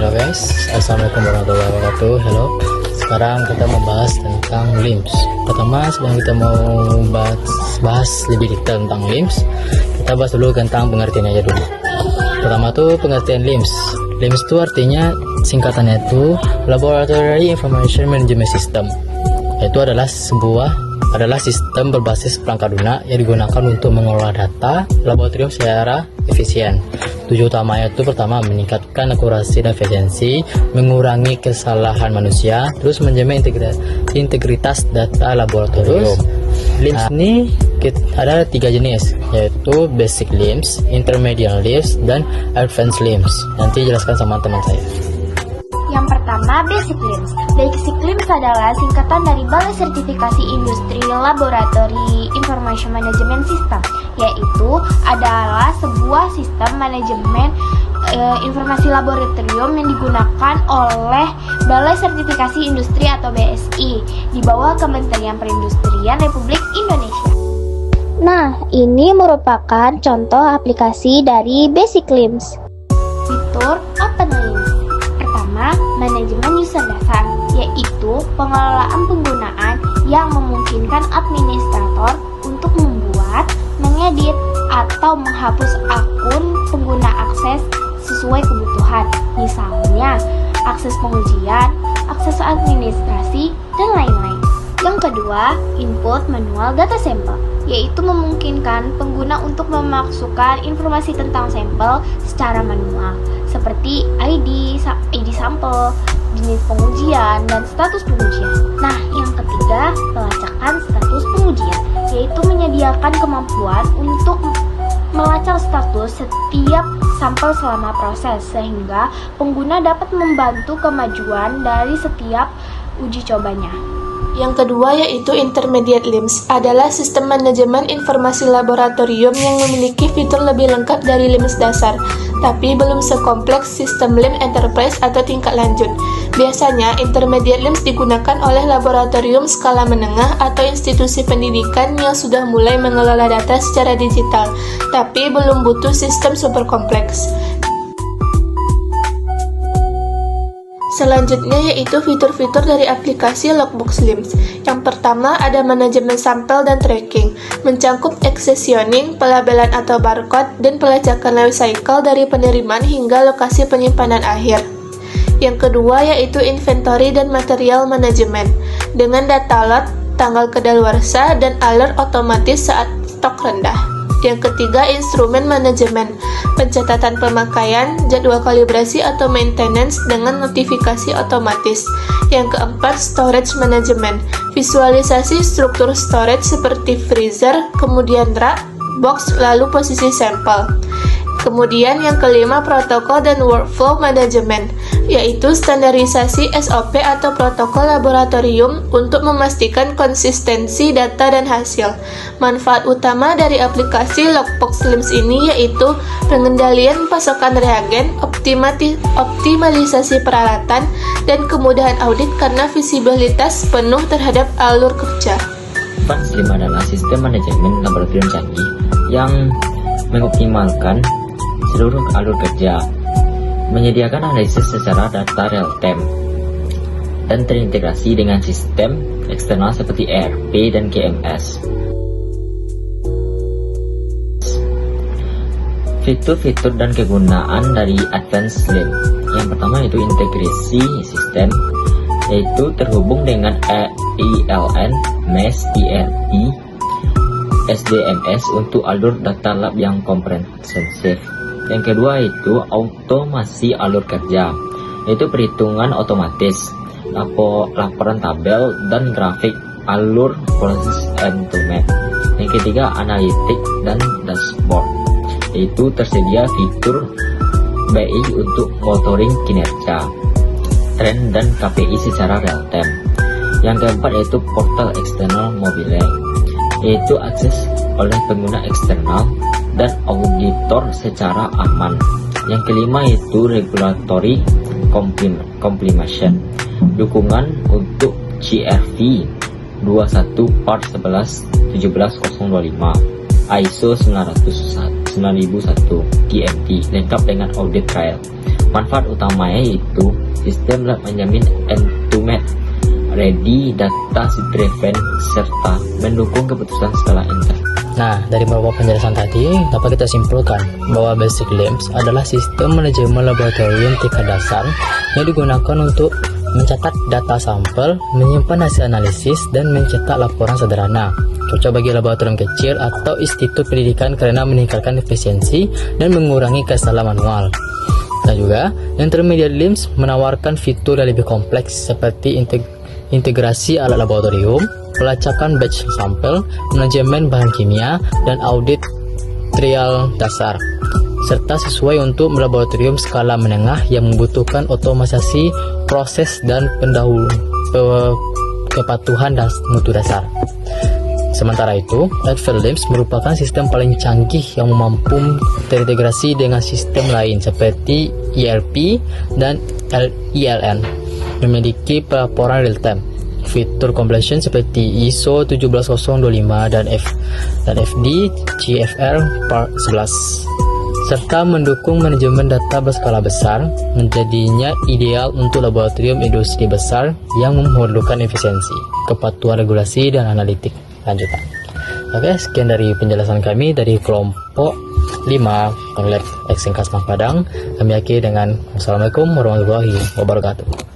Halo guys, assalamualaikum warahmatullahi wabarakatuh. Halo, sekarang kita membahas tentang LIMS. Pertama, sebelum kita mau bahas lebih detail tentang LIMS, kita bahas dulu tentang pengertiannya aja dulu. Pertama tuh pengertian LIMS. LIMS itu artinya singkatannya itu Laboratory Information Management System. Itu adalah sistem berbasis perangkat lunak yang digunakan untuk mengelola data laboratorium secara efisien. Tujuan utamanya itu pertama meningkatkan akurasi dan efisiensi, mengurangi kesalahan manusia, terus menjamin integritas data laboratorium. LIMS ini ada 3 jenis, yaitu basic LIMS, intermediate LIMS, dan advanced LIMS. Nanti jelaskan sama teman saya. Yang pertama, Basic LIMS. Basic LIMS adalah singkatan dari Balai Sertifikasi Industri Laboratory Information Management System, yaitu adalah sebuah sistem manajemen informasi laboratorium yang digunakan oleh Balai Sertifikasi Industri atau BSI di bawah Kementerian Perindustrian Republik Indonesia. Nah, ini merupakan contoh aplikasi dari Basic LIMS. Fitur Open LIMS. Pertama, manajemen user dasar, yaitu pengelolaan penggunaan yang memungkinkan administrator untuk membuat, mengedit, atau menghapus akun pengguna akses sesuai kebutuhan. Misalnya, akses pengujian, akses administrasi, dan lain-lain. Yang kedua, input manual data sampel, yaitu memungkinkan pengguna untuk memasukkan informasi tentang sampel secara manual, seperti ID sampel, jenis pengujian, dan status pengujian. Nah, yang ketiga, pelacakan status pengujian, yaitu menyediakan kemampuan untuk melacak status setiap sampel selama proses, sehingga pengguna dapat membantu kemajuan dari setiap uji cobanya. Yang kedua yaitu Intermediate LIMS, adalah sistem manajemen informasi laboratorium yang memiliki fitur lebih lengkap dari LIMS dasar, tapi belum sekompleks sistem LIMS Enterprise atau tingkat lanjut. Biasanya, Intermediate LIMS digunakan oleh laboratorium skala menengah atau institusi pendidikan yang sudah mulai mengelola data secara digital, tapi belum butuh sistem super kompleks. Selanjutnya yaitu fitur-fitur dari aplikasi Logbox LIMS. Yang pertama ada manajemen sampel dan tracking, mencangkup accessioning, pelabelan atau barcode, dan pelacakan life cycle dari penerimaan hingga lokasi penyimpanan akhir. Yang kedua yaitu inventory dan material management, dengan data lot, tanggal kedaluarsa, dan alert otomatis saat stok rendah. Yang ketiga, instrumen manajemen, pencatatan pemakaian, jadwal kalibrasi atau maintenance dengan notifikasi otomatis. Yang keempat, storage management, visualisasi struktur storage seperti freezer, kemudian rak, box, lalu posisi sampel. Kemudian yang kelima, protokol dan workflow management, yaitu standarisasi SOP atau protokol laboratorium untuk memastikan konsistensi data dan hasil. Manfaat utama dari aplikasi Logbox LIMS ini yaitu pengendalian pasokan reagen, optimalisasi peralatan, dan kemudahan audit karena visibilitas penuh terhadap alur kerja. Advanced LIMS adalah sistem manajemen laboratorium canggih yang mengoptimalkan seluruh alur kerja, menyediakan analisis secara data real time, dan terintegrasi dengan sistem eksternal seperti ERP dan GMS. Fitur-fitur dan kegunaan dari Advanced LIMS. Yang pertama yaitu integrasi sistem, yaitu terhubung dengan EILN, MES, ERP, SDMS untuk alur data lab yang komprehensif. Yang kedua itu automasi alur kerja, yaitu perhitungan otomatis, laporan tabel, dan grafik alur proses end-to-end. Yang ketiga analitik dan dashboard, yaitu tersedia fitur BI untuk monitoring kinerja, tren, dan KPI secara real time. Yang keempat yaitu portal eksternal mobile, yaitu akses oleh pengguna eksternal dan auditor secara aman. Yang kelima yaitu regulatory completion, dukungan untuk GRV 21 Part 11 17025, ISO 9001 GMP, lengkap dengan audit trail. Manfaat utamanya yaitu sistem lab menjamin end-to-end ready data driven serta mendukung keputusan skala inter. Nah, dari beberapa penjelasan tadi, dapat kita simpulkan bahwa Basic LIMS adalah sistem manajemen laboratorium tingkat dasar yang digunakan untuk mencatat data sampel, menyimpan hasil analisis, dan mencetak laporan sederhana. Cocok bagi laboratorium kecil atau institut pendidikan karena meningkatkan efisiensi dan mengurangi kesalahan manual. Dan juga, Intermediate LIMS menawarkan fitur yang lebih kompleks seperti integrasi alat laboratorium, pelacakan batch sampel, manajemen bahan kimia, dan audit trial dasar, serta sesuai untuk laboratorium skala menengah yang membutuhkan otomatisasi proses dan kepatuhan mutu dasar. Sementara itu, Advanced LIMS merupakan sistem paling canggih yang mampu terintegrasi dengan sistem lain seperti ERP dan ELN, memiliki pelaporan real-time, fitur completion seperti ISO 17025 dan FD GFR Part 11, serta mendukung manajemen data berskala besar, menjadinya ideal untuk laboratorium industri besar yang memerlukan efisiensi, kepatuhan regulasi, dan analitik lanjutan. Oke, sekian dari penjelasan kami dari kelompok 5 Konlab Eksen Kasmah Padang. Kami akhiri dengan Wassalamualaikum warahmatullahi wabarakatuh.